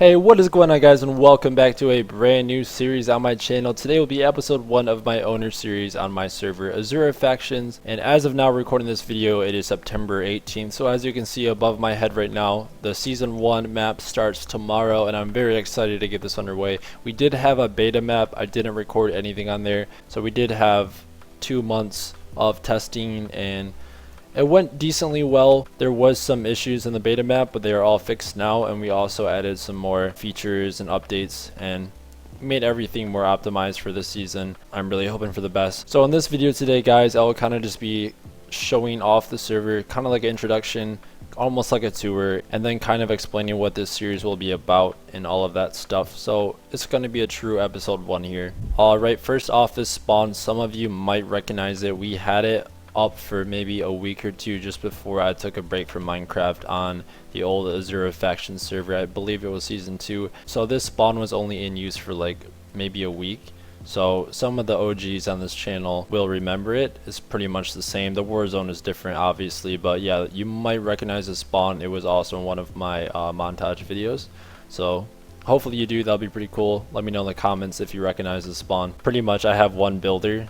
Hey, what is going on, guys, and welcome back to a brand new series on my channel. Today will be episode 1 of my owner series on my server Azura Factions, and as of now recording this video, it is September 18th. So as you can see above my head right now, the season 1 map starts tomorrow, and I'm very excited to get this underway. We did have a beta map. I didn't record anything on there, so we did have 2 months of testing, and it went decently well. There was some issues in the beta map, but they are all fixed now, and we also added some more features and updates and made everything more optimized for this season. I'm really hoping for the best. So in this video today, guys, I will kind of just be showing off the server, kind of like an introduction, almost like a tour, and then kind of explaining what this series will be about and all of that stuff. So it's going to be a true episode 1 here. Alright, first off, this spawn, some of you might recognize it. We had it up for maybe a week or two just before I took a break from Minecraft on the old Azura faction server. I believe it was season 2. So this spawn was only in use for like maybe a week. So some of the OGs on this channel will remember it. It's pretty much the same. The war zone is different, obviously, but yeah, you might recognize the spawn. It was also in one of my montage videos. So hopefully you do. That'll be pretty cool. Let me know in the comments if you recognize the spawn. Pretty much I have one builder,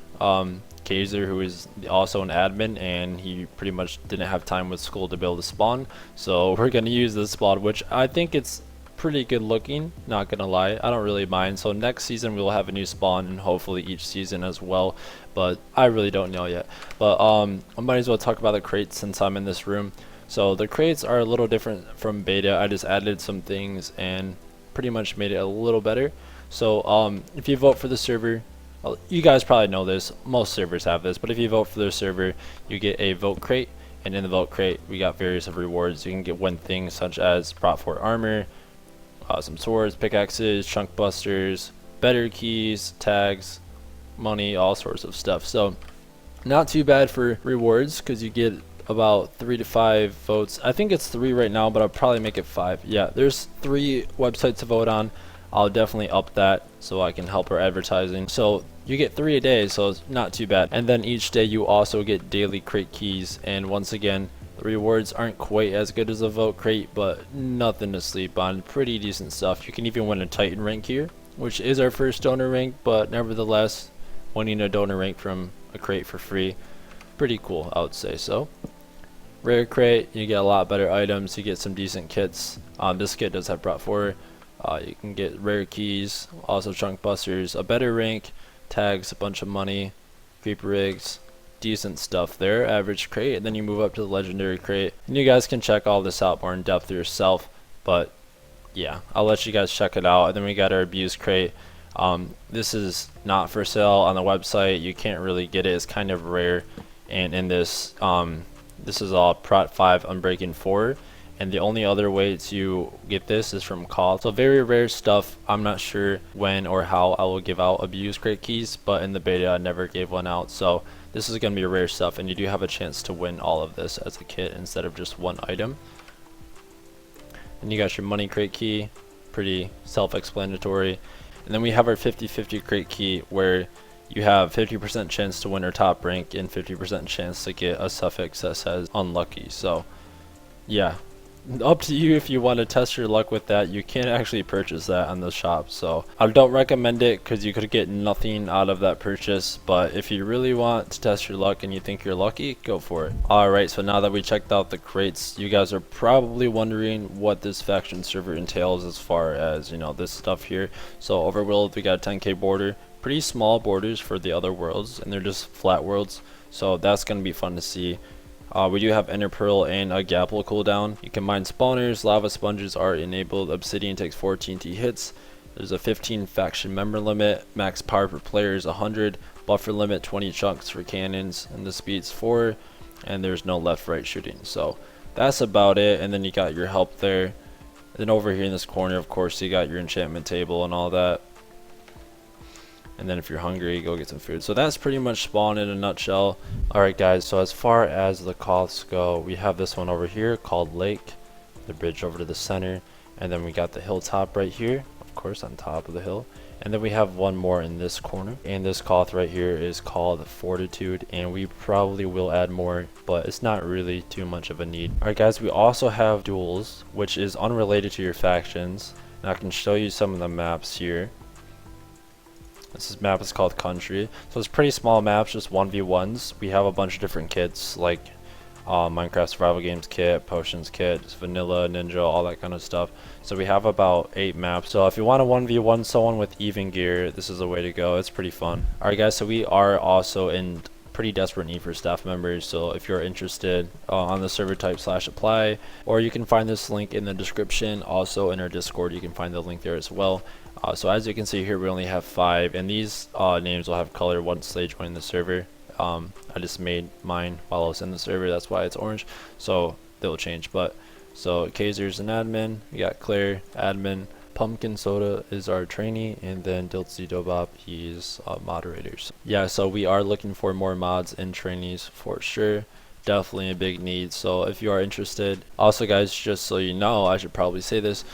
Kaiser, who is also an admin, and he pretty much didn't have time with school to build a spawn, so we're gonna use this spawn, which I think it's pretty good looking, not gonna lie. I don't really mind. So next season we'll have a new spawn, and hopefully each season as well, but I really don't know yet. But I might as well talk about the crates since I'm in this room. So the crates are a little different from beta. I just added some things and pretty much made it a little better. So if you vote for the server, well, you guys probably know this, most servers have this, but if you vote for their server, you get a vote crate, and in the vote crate we got various rewards. You can get one thing such as brought for armor, some swords, pickaxes, chunk busters, better keys, tags, money, all sorts of stuff. So not too bad for rewards, because you get about 3 to 5 votes. I think it's 3 right now, but I'll probably make it 5. Yeah, there's 3 websites to vote on. I'll definitely up that so I can help our advertising. So you get 3 a day, so it's not too bad. And then each day you also get daily crate keys, and once again, the rewards aren't quite as good as a vote crate, but nothing to sleep on. Pretty decent stuff. You can even win a Titan rank here, which is our first donor rank, but nevertheless, winning a donor rank from a crate for free, pretty cool, I would say. So rare crate, you get a lot better items, you get some decent kits. This kit does have brought forward. You can get rare keys, also chunk busters, a better rank, tags, a bunch of money, creeper rigs, decent stuff there, average crate, and then you move up to the legendary crate. And you guys can check all this out more in depth yourself, but yeah, I'll let you guys check it out. And then we got our abuse crate. This is not for sale on the website. You can't really get it. It's kind of rare. And in this, this is all Prot 5 Unbreaking 4. And the only other way to get this is from call. So very rare stuff. I'm not sure when or how I will give out abuse crate keys, but in the beta I never gave one out. So this is going to be rare stuff, and you do have a chance to win all of this as a kit instead of just one item. And you got your money crate key, pretty self-explanatory. And then we have our 50-50 crate key, where you have 50% chance to win our top rank and 50% chance to get a suffix that says unlucky. So yeah, up to you if you want to test your luck with that. You can't actually purchase that on the shop, so I don't recommend it because you could get nothing out of that purchase. But if you really want to test your luck and you think you're lucky, go for it. Alright, so now that we checked out the crates, you guys are probably wondering what this faction server entails as far as, you know, this stuff here. So overworld, we got a 10k border, pretty small borders for the other worlds, and they're just flat worlds, so that's going to be fun to see. We do have Ender Pearl and a Gapple cooldown. You can mine spawners, lava sponges are enabled, obsidian takes 14 T hits. There's a 15 faction member limit, max power per player is 100, buffer limit 20 chunks for cannons, and the speed's 4, and there's no left-right shooting. So that's about it. And then you got your help there. Then over here in this corner, of course, you got your enchantment table and all that. And then if you're hungry, go get some food. So that's pretty much spawn in a nutshell. Alright guys, so as far as the costs go, we have this one over here called Lake, the bridge over to the center, and then we got the hilltop right here, of course on top of the hill. And then we have one more in this corner, and this cloth right here is called Fortitude, and we probably will add more, but it's not really too much of a need. Alright guys, we also have duels, which is unrelated to your factions. And I can show you some of the maps here. This map is called Country. So it's pretty small maps, just 1v1s. We have a bunch of different kits like Minecraft Survival Games kit, Potions kit, Vanilla, Ninja, all that kind of stuff. So we have about 8 maps. So if you want to 1v1 someone with even gear, this is the way to go. It's pretty fun. Alright guys, so we are also in pretty desperate need for staff members, so if you're interested on the server type /apply, or you can find this link in the description. Also in our Discord you can find the link there as well. So as you can see here, we only have 5, and these names will have color once they join the server. I just made mine while I was in the server, that's why it's orange, so they'll change. But so Kaiser's an admin, we got Claire admin, Pumpkin Soda is our trainee, and then Diltzy Dobop, he's moderators. Yeah, so we are looking for more mods and trainees for sure. Definitely a big need, so if you are interested. Also guys, just so you know, I should probably say this,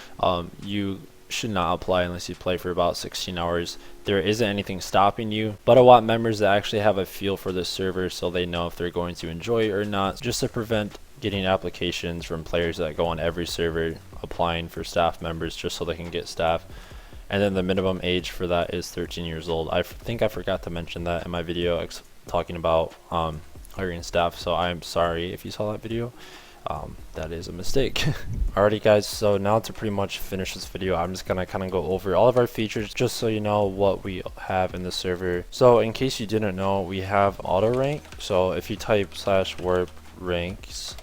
you should not apply unless you play for about 16 hours. There isn't anything stopping you, but I want members that actually have a feel for the server so they know if they're going to enjoy it or not, just to prevent getting applications from players that go on every server applying for staff members just so they can get staff. And then the minimum age for that is 13 years old. I think I forgot to mention that in my video talking about hiring staff, so I'm sorry if you saw that video. That is a mistake. Alrighty guys, so now to pretty much finish this video, I'm just gonna kind of go over all of our features just so you know what we have in the server. So in case you didn't know, we have auto rank. So if you type /warp ranks,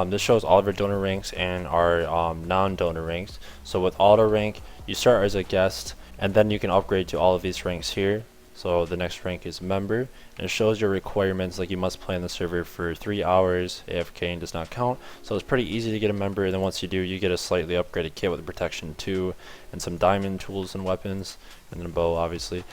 this shows all of our donor ranks and our non-donor ranks. So with auto rank, you start as a guest and then you can upgrade to all of these ranks here. So the next rank is member, and it shows your requirements, like you must play on the server for 3 hours, AFK and does not count. So it's pretty easy to get a member, and then once you do, you get a slightly upgraded kit with protection 2 and some diamond tools and weapons, and then a bow obviously.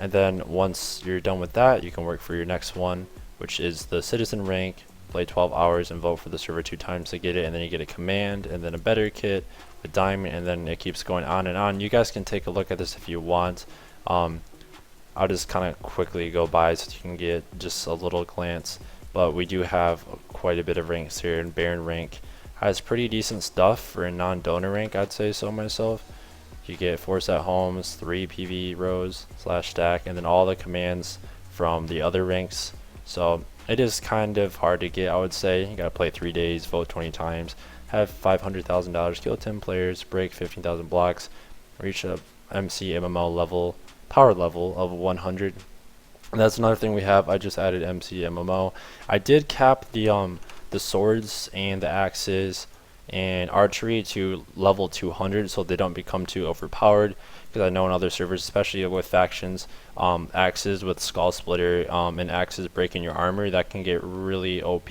And then once you're done with that, you can work for your next one, which is the citizen rank, play 12 hours and vote for the server 2 times to get it, and then you get a command and then a better kit, a diamond, and then it keeps going on and on. You guys can take a look at this if you want. I'll just kind of quickly go by so you can get just a little glance, but we do have quite a bit of ranks here, and Baron rank has pretty decent stuff for a non-donor rank, I'd say so myself. You get 4 set homes, 3 PV rows /stack, and then all the commands from the other ranks. So it is kind of hard to get, I would say. You gotta play 3 days, vote 20 times, have $500,000, kill 10 players, break 15,000 blocks, reach a MC MMO level, power level of 100. And that's another thing we have. I just added MC MMO. I did cap the swords and the axes and archery to level 200 so they don't become too overpowered, because I know in other servers, especially with factions, axes with skull splitter and axes breaking your armor, that can get really OP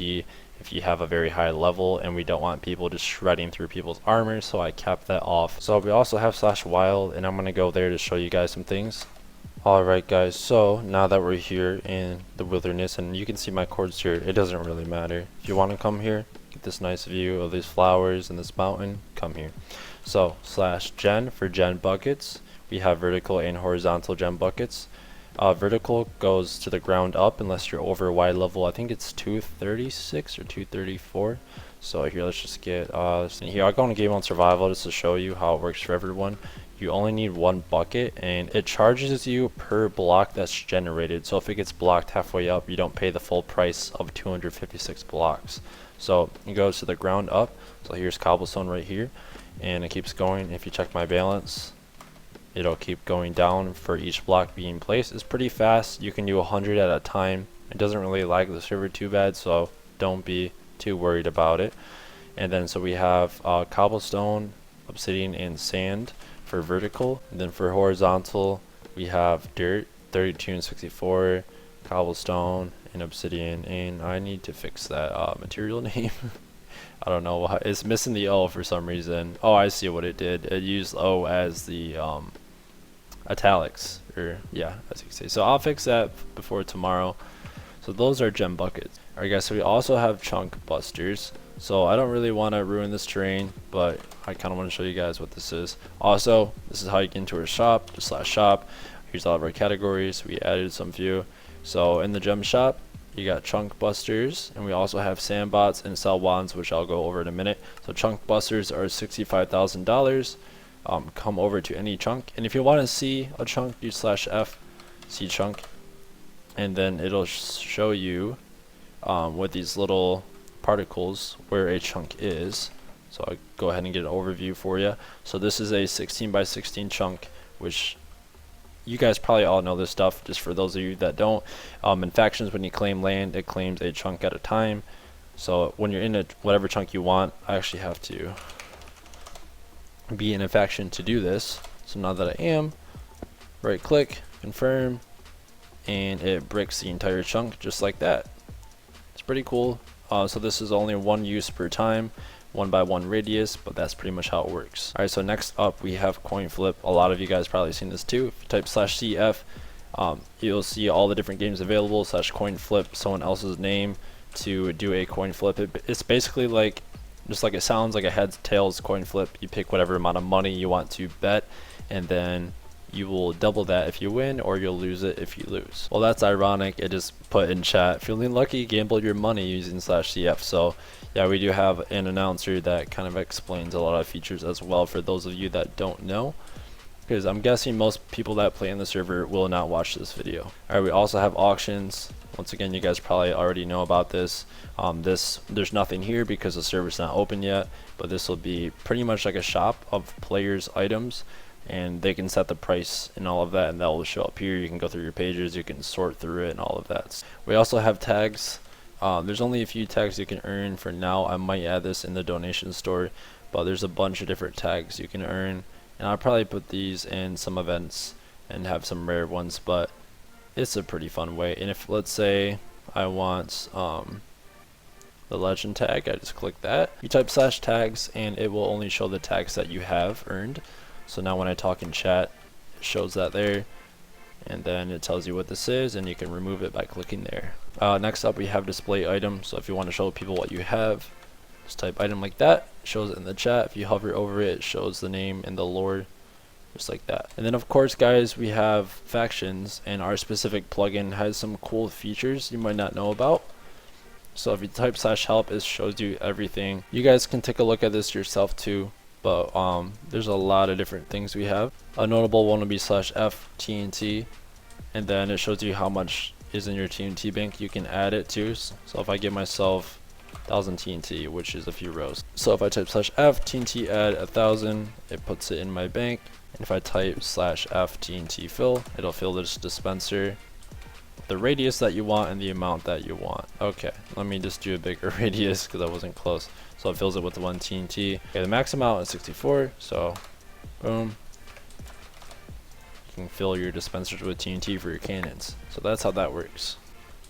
if you have a very high level, and we don't want people just shredding through people's armor, so I capped that off. So we also have /wild, and I'm gonna go there to show you guys some things. Alright guys, so now that we're here in the wilderness, and you can see my cords here, it doesn't really matter. If you want to come here, get this nice view of these flowers and this mountain, come here. So /gen for gen buckets, we have vertical and horizontal gen buckets. Vertical goes to the ground up unless you're over Y level. I think it's 236 or 234. So here, let's just get here. I'll go on game on survival just to show you how it works for everyone. You only need 1 bucket, and it charges you per block that's generated. So if it gets blocked halfway up, you don't pay the full price of 256 blocks. So it goes to the ground up. So here's cobblestone right here, and it keeps going. If you check my balance, it'll keep going down for each block being placed. It's pretty fast. You can do 100 at a time. It doesn't really lag the server too bad, so don't be too worried about it. And then so we have cobblestone, obsidian, and sand for vertical. And then for horizontal, we have dirt, 32 and 64, cobblestone, and obsidian. And I need to fix that material name. I don't know why it's missing the O for some reason. Oh, I see what it did. It used O as the italics, or yeah, as you can see. So I'll fix that before tomorrow. So those are gem buckets. Alright guys, so we also have chunk busters. So I don't really want to ruin this terrain, but I kind of want to show you guys what this is. Also, this is how you get into our shop, /shop. Here's all of our categories. We added some few. So in the gem shop, You got chunk busters, and we also have sandbots and sell wands, which I'll go over in a minute. So chunk busters are $65,000. Come over to any chunk, and if you want to see a chunk, use /F, see chunk, and then it'll show you with these little particles where a chunk is. So I'll go ahead and get an overview for you. So this is a 16 by 16 chunk, which you guys probably all know this stuff. Just for those of you that don't, in factions, when you claim land, it claims a chunk at a time. So when you're in whatever chunk you want, I actually have to be in a faction to do this. So now that I am, right click, confirm, and it bricks the entire chunk just like that. It's pretty cool. So this is only one use per time, 1 by 1 radius, but that's pretty much how it works. Alright, so next up we have coin flip. A lot of you guys probably seen this too. If you type /CF, you'll see all the different games available, /coin flip, someone else's name to do a coin flip. It's basically like, just like it sounds, like a heads tails coin flip. You pick whatever amount of money you want to bet, and then you will double that if you win, or you'll lose it if you lose. Well, that's ironic. It just put in chat, feeling lucky, gamble your money using /CF. So yeah, we do have an announcer that kind of explains a lot of features as well for those of you that don't know, because I'm guessing most people that play in the server will not watch this video. Alright, we also have auctions. Once again, you guys probably already know about this. There's nothing here because the server's not open yet, but this will be pretty much like a shop of players' items, and they can set the price and all of that, and that will show up here. You can go through your pages, you can sort through it and all of that. We also have tags. There's only a few tags you can earn for now. I might add this in the donation store, but there's a bunch of different tags you can earn, and I'll probably put these in some events and have some rare ones, but it's a pretty fun way. And if, let's say, I want the legend tag, I just click that. You type /tags, and it will only show the tags that you have earned. So now when I talk in chat, it shows that there, and then it tells you what this is, and you can remove it by clicking there. Next up we have display item. So if you want to show people what you have, just type item like that. It shows it in the chat. If you hover over it, it shows the name and the lore, just like that. And then of course, guys, we have factions, and our specific plugin has some cool features you might not know about. So if you type /help, it shows you everything. You guys can take a look at this yourself too, but there's a lot of different things we have. A notable one would be /F TNT, and then it shows you how much is in your TNT bank. You can add it too. So if I give myself 1000 TNT, which is a few rows, so if I type /F TNT add 1000, it puts it in my bank. And if I type /F TNT fill, it'll fill this dispenser, the radius that you want and the amount that you want. Okay, let me just do a bigger radius because I wasn't close. So it fills it with 1 TNT. Okay, the max amount is 64, so boom. You can fill your dispensers with TNT for your cannons. So that's how that works.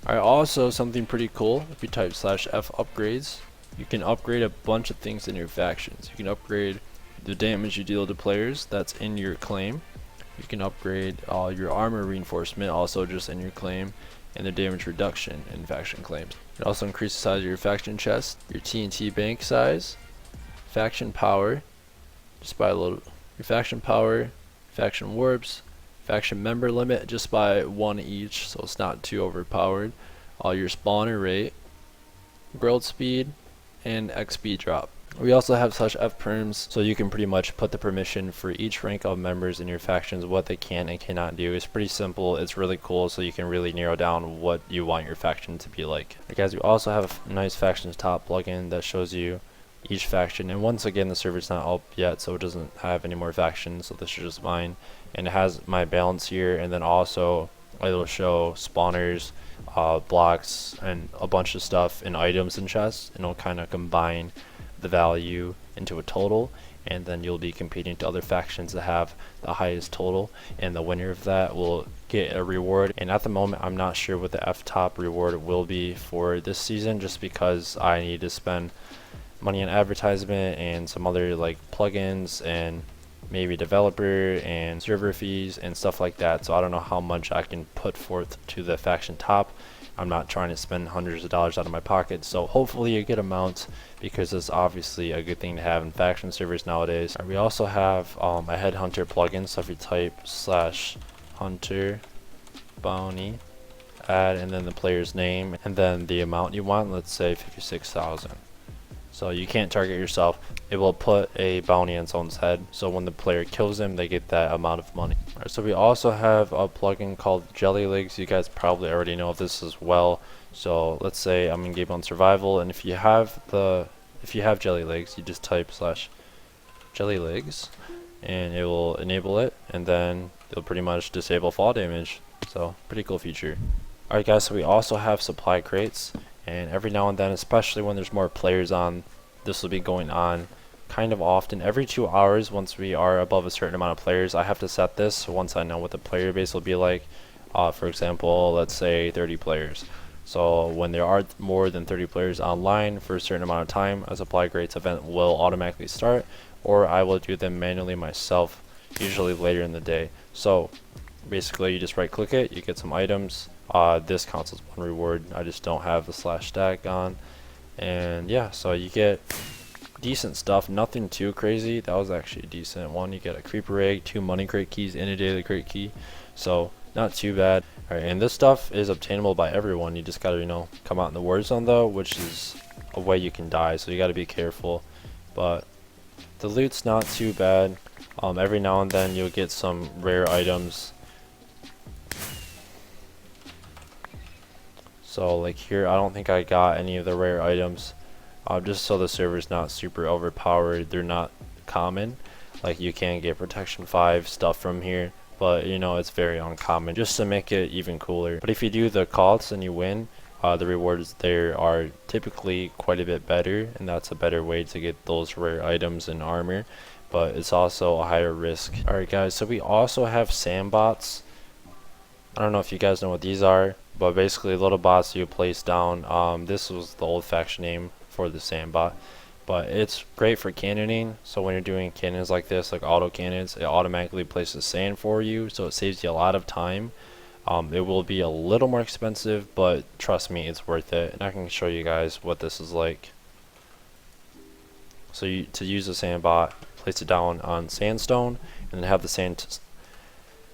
Alright, also something pretty cool, if you type /F upgrades, you can upgrade a bunch of things in your factions. You can upgrade the damage you deal to players, that's in your claim. You can upgrade your armor reinforcement, also just in your claim, and the damage reduction in faction claims. It also increases the size of your faction chest, your TNT bank size, faction power, just by a little, your faction power, faction warps, faction member limit just by 1 each, so it's not too overpowered, your spawner rate, growth speed, and XP drop. We also have /F perms, so you can pretty much put the permission for each rank of members in your factions, what they can and cannot do. It's pretty simple, it's really cool, so you can really narrow down what you want your faction to be like. Guys, we also have a nice factions top plugin that shows you each faction, and once again the server's not up yet, so it doesn't have any more factions, so this is just mine. And it has my balance here, and then also it'll show spawners, blocks, and a bunch of stuff in items and chests, and it'll kind of combine the value into a total, and then you'll be competing to other factions that have the highest total, and the winner of that will get a reward. And at the moment I'm not sure what the F-top reward will be for this season, just because I need to spend money on advertisement and some other like plugins and maybe developer and server fees and stuff like that. So I don't know how much I can put forth to the faction top. I'm not trying to spend hundreds of dollars out of my pocket, so hopefully a good amount, because it's obviously a good thing to have in faction servers nowadays. And we also have a headhunter plugin, so if you type /hunter bounty, add, and then the player's name, and then the amount you want, let's say 56,000. So you can't target yourself. It will put a bounty on someone's head, so when the player kills him, they get that amount of money. Alright, so we also have a plugin called Jelly Legs. You guys probably already know of this as well. So let's say I'm in game on survival, and if you have Jelly Legs, you just type /Jelly Legs, and it will enable it, and then it'll pretty much disable fall damage. So pretty cool feature. Alright guys, so we also have supply crates, and every now and then, especially when there's more players on, this will be going on kind of often. Every 2 hours, once we are above a certain amount of players, I have to set this. So once I know what the player base will be like, for example, let's say 30 players. So when there are more than 30 players online for a certain amount of time, a supply crates event will automatically start, or I will do them manually myself, usually later in the day. So basically you just right click it, you get some items. This counts as one reward. I just don't have the /stack on, and yeah, so you get decent stuff, nothing too crazy. That was actually a decent one. You get a creeper egg, 2 money crate keys, and a daily crate key, so not too bad. Alright, and this stuff is obtainable by everyone. You just gotta, you know, come out in the war zone though, which is a way you can die, so you gotta be careful. But the loot's not too bad. Every now and then you'll get some rare items. So like here, I don't think I got any of the rare items, just so the server's not super overpowered. They're not common. Like you can get protection 5 stuff from here, but you know, it's very uncommon, just to make it even cooler. But if you do the calls and you win, the rewards there are typically quite a bit better, and that's a better way to get those rare items and armor, but it's also a higher risk. Alright guys, so we also have Sandbots. I don't know if you guys know what these are, but basically little bots you place down. This was the old faction name for the Sandbot, but it's great for cannoning. So when you're doing cannons like this, like auto cannons, it automatically places sand for you, so it saves you a lot of time. It will be a little more expensive, but trust me, it's worth it, and I can show you guys what this is like. So to use a Sandbot, place it down on sandstone, and then have the sand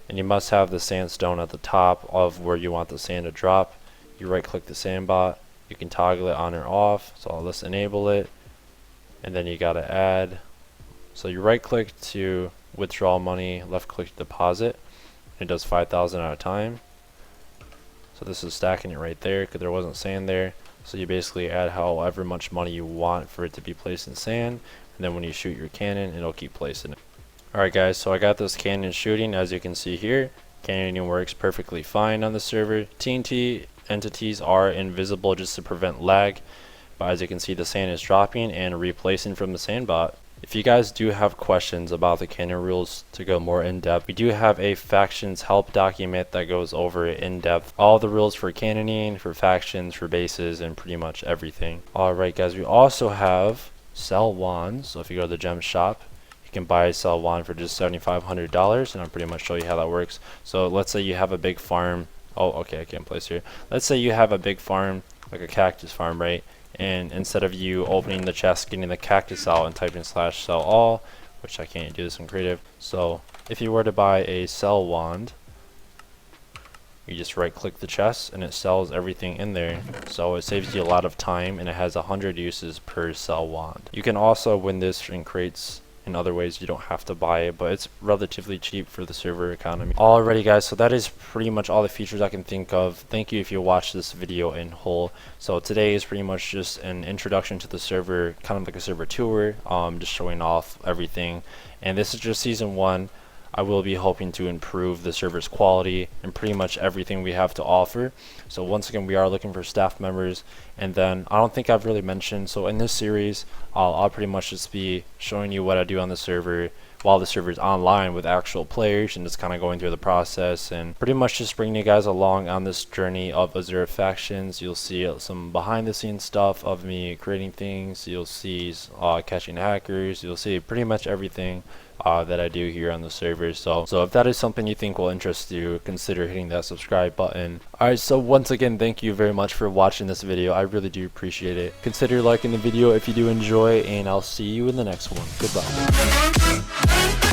and you must have the sandstone at the top of where you want the sand to drop. You right click the Sandbot, you can toggle it on or off, so let's enable it, and then you gotta add. So you right click to withdraw money, left click to deposit, and it does 5,000 at a time. So this is stacking it right there because there wasn't sand there. So you basically add however much money you want for it to be placed in sand, and then when you shoot your cannon, it'll keep placing it. Alright guys, so I got this cannon shooting. As you can see here, cannoning works perfectly fine on the server. TNT entities are invisible just to prevent lag, but as you can see, the sand is dropping and replacing from the Sandbot. If you guys do have questions about the cannon rules to go more in depth, we do have a factions help document that goes over it in depth. All the rules for cannoning, for factions, for bases, and pretty much everything. Alright guys, we also have sell wands. So if you go to the gem shop, can buy sell wand for just $7,500, and I'll pretty much show you how that works. So let's say you have a big farm. Oh, okay, I can't place here. Let's say you have a big farm, like a cactus farm, right? And instead of you opening the chest, getting the cactus out and typing /sell all, which I can't do this in creative. So if you were to buy a sell wand, you just right click the chest and it sells everything in there. So it saves you a lot of time, and it has 100 uses per sell wand. You can also win this in crates in other ways. You don't have to buy it, but it's relatively cheap for the server economy. Alrighty guys, so that is pretty much all the features I can think of. Thank you if you watched this video in whole. So today is pretty much just an introduction to the server, kind of like a server tour, just showing off everything. And this is just season 1. I will be hoping to improve the server's quality and pretty much everything we have to offer. So once again, we are looking for staff members, and then I don't think I've really mentioned, so in this series I'll pretty much just be showing you what I do on the server while the server's online with actual players, and just kind of going through the process and pretty much just bringing you guys along on this journey of Azura factions. You'll see some behind the scenes stuff of me creating things, you'll see catching hackers, you'll see pretty much everything that I do here on the server. So if that is something you think will interest you, consider hitting that subscribe button. Alright, so once again, thank you very much for watching this video. I really do appreciate it. Consider liking the video if you do enjoy, and I'll see you in the next one. Goodbye.